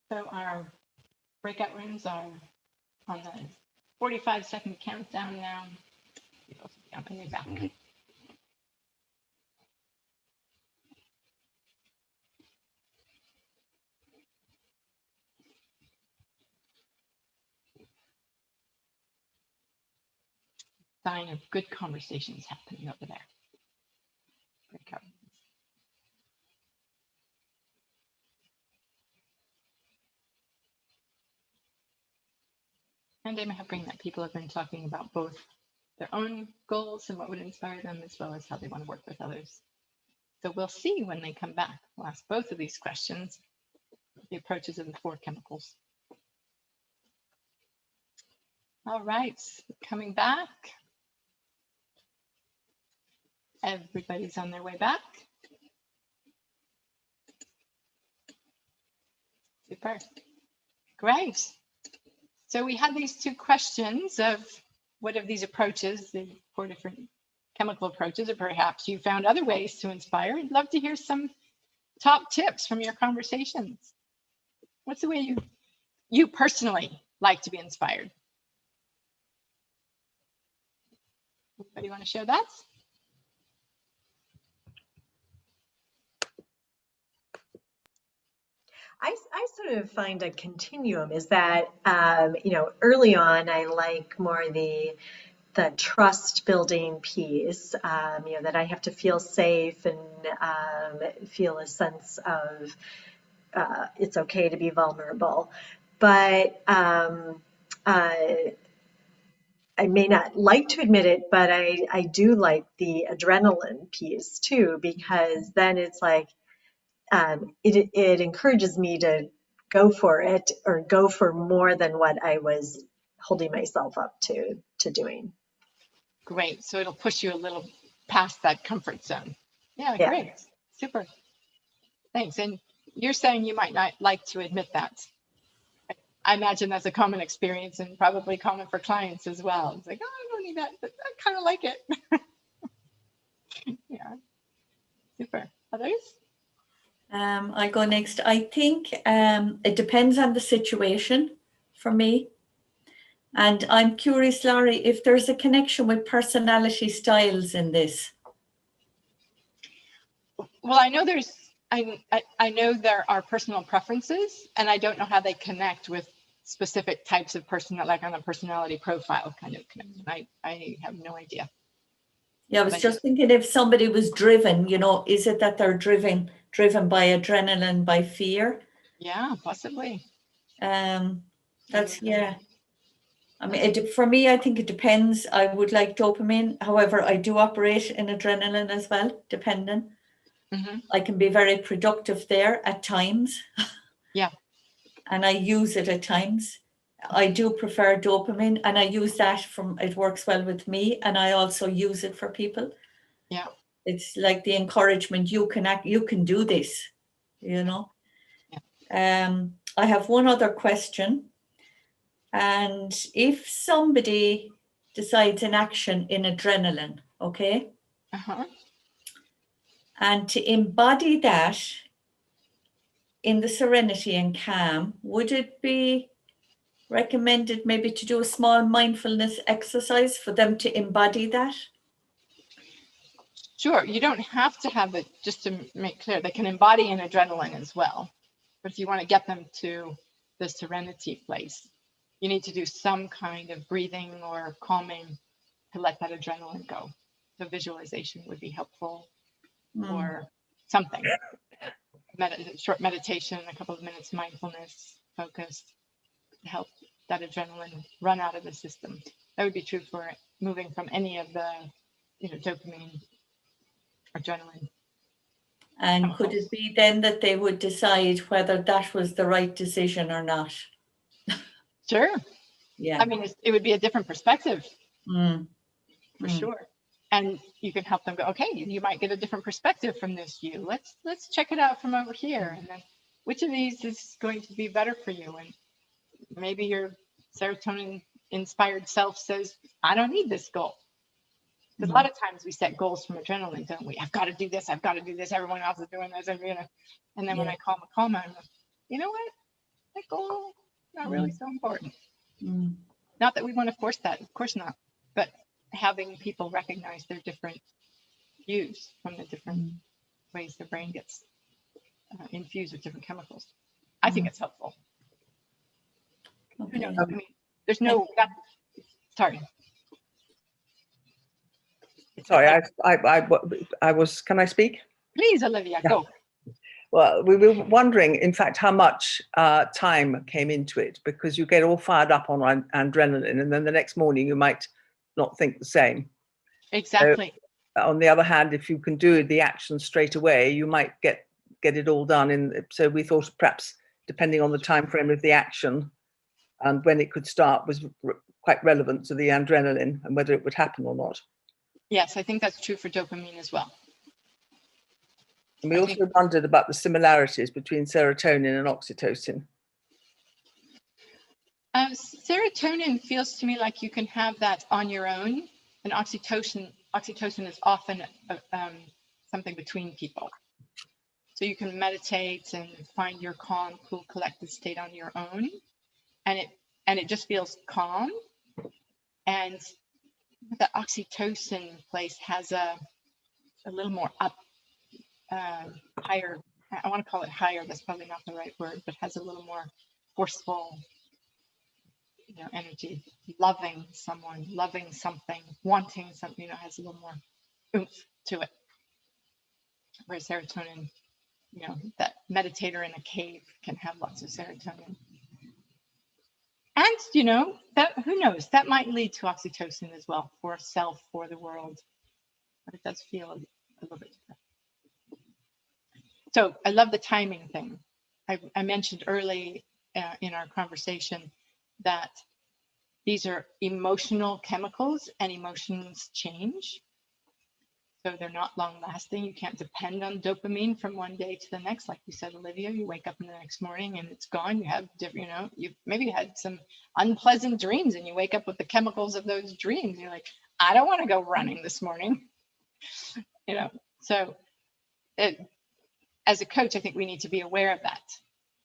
So our breakout rooms are on the 45-second countdown now. You'll be up in your back. Sign of good conversations happening over there. Breakout rooms. And I have bring that people have been talking about both their own goals and what would inspire them, as well as how they want to work with others. So we'll see when they come back. We'll ask both of these questions, the approaches of the 4 chemicals. All right, coming back. Everybody's on their way back. Super. Great. So we had these 2 questions of what of these approaches, the 4 different chemical approaches, or perhaps you found other ways to inspire. I'd love to hear some top tips from your conversations. What's the way you personally like to be inspired? Anybody want to share that? I sort of find a continuum is that, early on, I like more the trust building piece, that I have to feel safe and feel a sense of it's okay to be vulnerable. But I may not like to admit it, but I do like the adrenaline piece too, because then it's like, it encourages me to go for it or go for more than what I was holding myself up to doing. Great. So it'll push you a little past that comfort zone. Yeah, Yeah. great. Super. Thanks. And you're saying you might not like to admit that. I imagine that's a common experience and probably common for clients as well. It's like, oh, I don't need that, but I kind of like it. Yeah. Super. Others? I go next. I think it depends on the situation for me. And I'm curious, Laurie, if there's a connection with personality styles in this. Well, I know I know there are personal preferences, and I don't know how they connect with specific types of like on a personality profile kind of connection. I have no idea. Yeah, I was just thinking if somebody was driven, is it that they're driven by adrenaline, by fear? Yeah, possibly. That's, yeah. I mean, for me, I think it depends. I would like dopamine. However, I do operate in adrenaline as well, depending. Mm-hmm. I can be very productive there at times. Yeah. And I use it at times. I do prefer dopamine, and I use that it works well with me, and I also use it for people. Yeah. It's like the encouragement, you can do this, Yeah. I have one other question. And if somebody decides an action in adrenaline, okay? Uh-huh. And to embody that in the serenity and calm, would it be recommended maybe to do a small mindfulness exercise for them to embody that? Sure. You don't have to have it, just to make clear, they can embody an adrenaline as well. But if you want to get them to the serenity place, you need to do some kind of breathing or calming to let that adrenaline go. So visualization would be helpful, or something. Short meditation, a couple of minutes mindfulness, focus, to help that adrenaline run out of the system. That would be true for moving from any of the, dopamine, adrenaline. And chemicals. could it be then that they would decide whether that was the right decision or not? Sure. Yeah. I mean, it would be a different perspective for Mm. sure. And you can help them go, okay, you might get a different perspective from this view. Let's check it out from over here. And then which of these is going to be better for you? And maybe your serotonin inspired self says, I don't need this goal. Because a lot of times we set goals from adrenaline, don't we? I've got to do this. I've got to do this. Everyone else is doing this. And then when I call Makoma, I'm like, you know what? like, oh, not really so important. Mm. Not that we want to force that, of course not, but having people recognize their different views from the different ways their brain gets infused with different chemicals. I think it's helpful. Who knows? I mean, there's no, sorry. Sorry, I was, can I speak? Please, Olivia, Yeah. go. Well, we were wondering, in fact, how much time came into it, because you get all fired up on adrenaline, and then the next morning you might not think the same. Exactly. So, on the other hand, if you can do the action straight away, you might get it all done. So we thought perhaps, depending on the time frame of the action and when it could start, was quite relevant to the adrenaline and whether it would happen or not. Yes, I think that's true for dopamine as well. And we also wondered about the similarities between serotonin and oxytocin. Serotonin feels to me like you can have that on your own, and oxytocin is often something between people. So you can meditate and find your calm, cool, collected state on your own, and it just feels calm. And the oxytocin place has a little more higher. I want to call it higher. That's probably not the right word, but has a little more forceful, energy. Loving someone, loving something, wanting something. Has a little more oomph to it. Whereas serotonin, that meditator in a cave can have lots of serotonin. And, that, who knows, that might lead to oxytocin as well, for self, for the world. But it does feel a little bit different. So I love the timing thing. I mentioned early in our conversation that these are emotional chemicals, and emotions change. So they're not long lasting. You can't depend on dopamine from one day to the next. Like you said, Olivia, you wake up in the next morning and it's gone. You have different, you maybe had some unpleasant dreams, and you wake up with the chemicals of those dreams. You're like, I don't want to go running this morning. So as a coach, I think we need to be aware of that.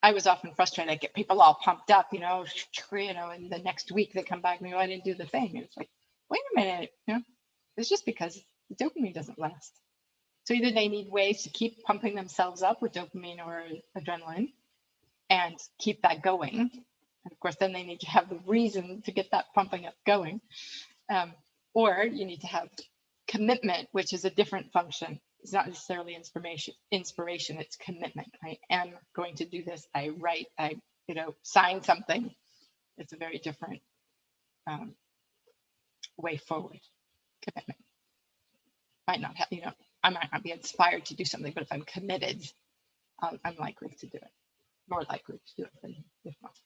I was often frustrated. I get people all pumped up, and the next week they come back and go, I didn't do the thing. And it's like, wait a minute, it's just because the dopamine doesn't last. So either they need ways to keep pumping themselves up with dopamine or adrenaline and keep that going. And of course, then they need to have the reason to get that pumping up going. Or you need to have commitment, which is a different function. It's not necessarily inspiration, it's commitment. I am going to do this. I write, I sign something. It's a very different way forward. Commitment. Might not have, I might not be inspired to do something, but if I'm committed, I'm likely to do it. More likely to do it than if not.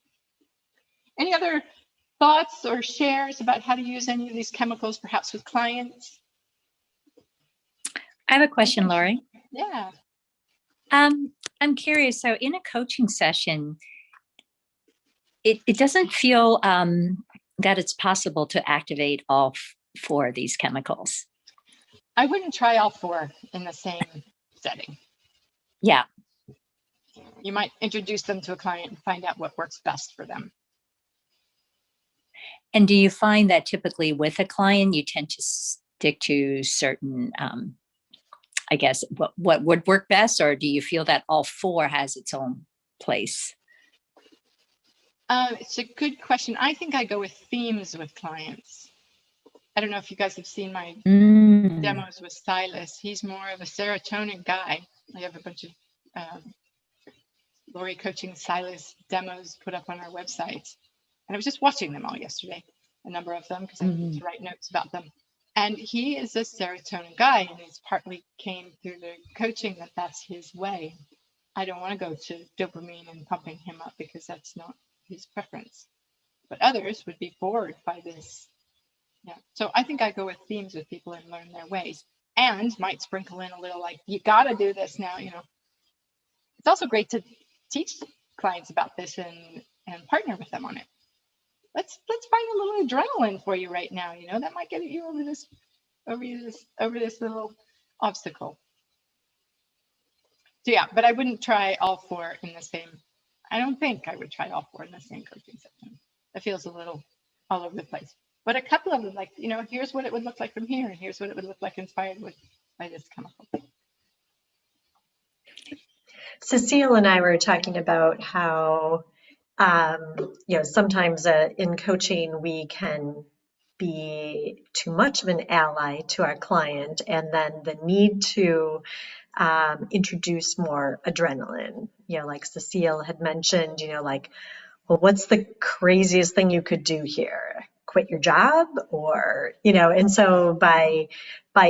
Any other thoughts or shares about how to use any of these chemicals, perhaps with clients? I have a question, Laurie. Yeah. I'm curious. So in a coaching session, it doesn't feel that it's possible to activate all four of these chemicals. I wouldn't try all four in the same setting. Yeah. You might introduce them to a client and find out what works best for them. And do you find that typically with a client, you tend to stick to certain, I guess, what would work best, or do you feel that all four has its own place? It's a good question. I think I go with themes with clients. I don't know if you guys have seen my demos with Silas. He's more of a serotonin guy. I have a bunch of Laurie Coaching Silas demos put up on our website. And I was just watching them all yesterday, a number of them, because I need to write notes about them. And he is a serotonin guy, and it's partly came through the coaching that that's his way. I don't want to go to dopamine and pumping him up because that's not his preference. But others would be bored by this. Yeah. So I think I go with themes with people and learn their ways, and might sprinkle in a little like, you got to do this now. It's also great to teach clients about this and partner with them on it. Let's find a little adrenaline for you right now. That might get you over this little obstacle. So yeah, but I wouldn't try all four in the same I don't think I would try all 4 in the same coaching session. It feels a little all over the place. But a couple of them, like, you know, here's what it would look like from here, and here's what it would look like inspired by this chemical. Cecile and I were talking about how, you know, sometimes in coaching we can be too much of an ally to our client, and then the need to introduce more adrenaline. You know, like Cecile had mentioned, you know, like, well, what's the craziest thing you could do here? Quit your job? Or, you know, and so by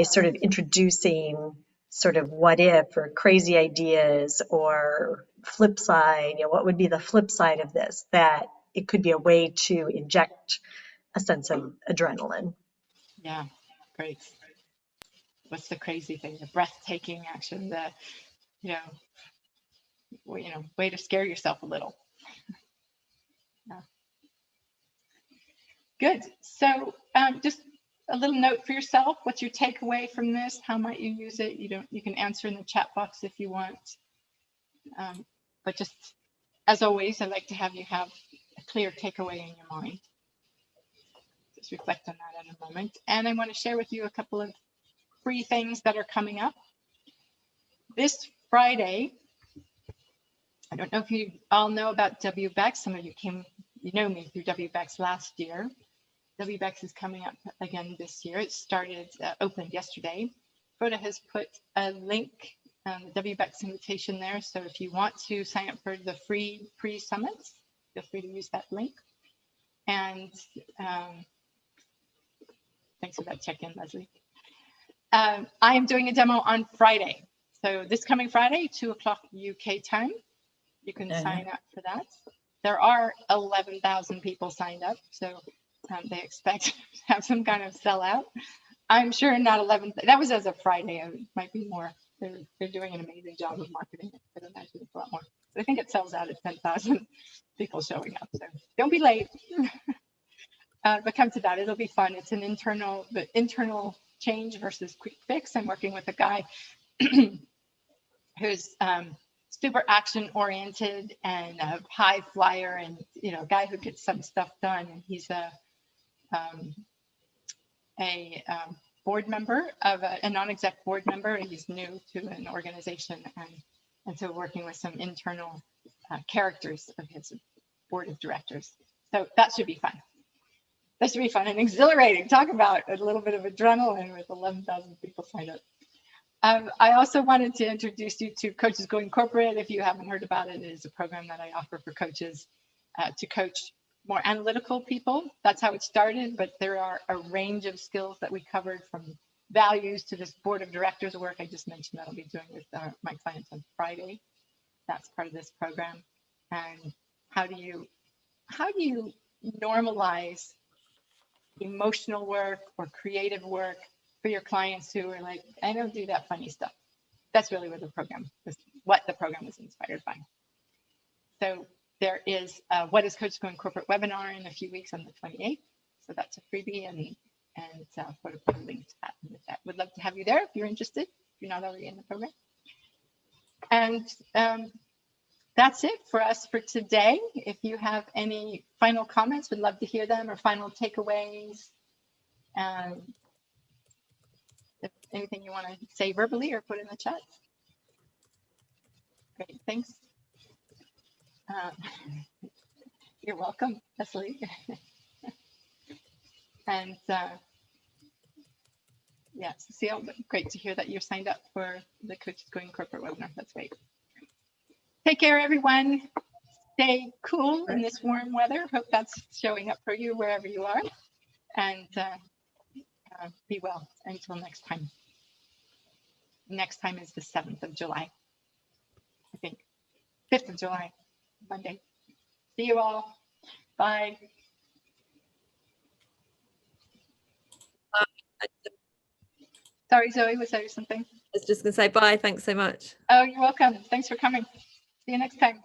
sort of introducing sort of what if or crazy ideas or flip side, you know, what would be the flip side of this, that it could be a way to inject a sense of adrenaline. Yeah, great. What's the crazy thing? The breathtaking action, the, you know, way to scare yourself a little. Yeah. Good. So just a little note for yourself. What's your takeaway from this? How might you use it? You can answer in the chat box if you want. But just as always, I'd like to have you have a clear takeaway in your mind. Just reflect on that in a moment. And I want to share with you a couple of free things that are coming up. This Friday, I don't know if you all know about WBEX. Some of you know me through WBEX last year. WBEX is coming up again this year. It started, opened yesterday. Rhoda has put a link, the WBEX invitation there. So if you want to sign up for the free pre-summits, feel free to use that link. And thanks for that check-in, Leslie. I am doing a demo on Friday. So this coming Friday, 2 o'clock UK time. You can sign up for that. There are 11,000 people signed up. So they expect to have some kind of sellout. I'm sure not 11. That was as of Friday. It might be more. They're doing an amazing job of marketing it. I imagine it's a lot more. But I think it sells out at 10,000 people showing up. So don't be late. But come to that. It'll be fun. It's an internal change versus quick fix. I'm working with a guy who's super action oriented and a high flyer, and a guy who gets some stuff done. And he's a board member of a non-exec board member, and he's new to an organization, and so working with some internal characters of his board of directors. So that should be fun. That should be fun and exhilarating. Talk about a little bit of adrenaline with 11,000 people signed up. I also wanted to introduce you to Coaches Going Corporate. If you haven't heard about it, it is a program that I offer for coaches to coach more analytical people. That's how it started, but there are a range of skills that we covered, from values to this board of directors work I just mentioned that I'll be doing with my clients on Friday. That's part of this program. And how do you normalize emotional work or creative work for your clients who are like, I don't do that funny stuff. That's really what the program was inspired by. So there is What is Coaches Going Corporate webinar in a few weeks on the 28th. So that's a freebie, and put a link to that. And with that, would love to have you there if you're interested, if you're not already in the program. And that's it for us for today. If you have any final comments, we'd love to hear them, or final takeaways. If anything you want to say verbally or put in the chat. Great, thanks. You're welcome, Leslie. And yeah, Cecile, great to hear that you're signed up for the Coaches Going Corporate webinar. That's great. Take care, everyone. Stay cool in this warm weather. Hope that's showing up for you wherever you are. And be well until next time. Next time is the 7th of July, I think. 5th of July, Monday. See you all. Bye. Sorry, Zoe, was there something? I was just going to say bye. Thanks so much. Oh, you're welcome. Thanks for coming. See you next time.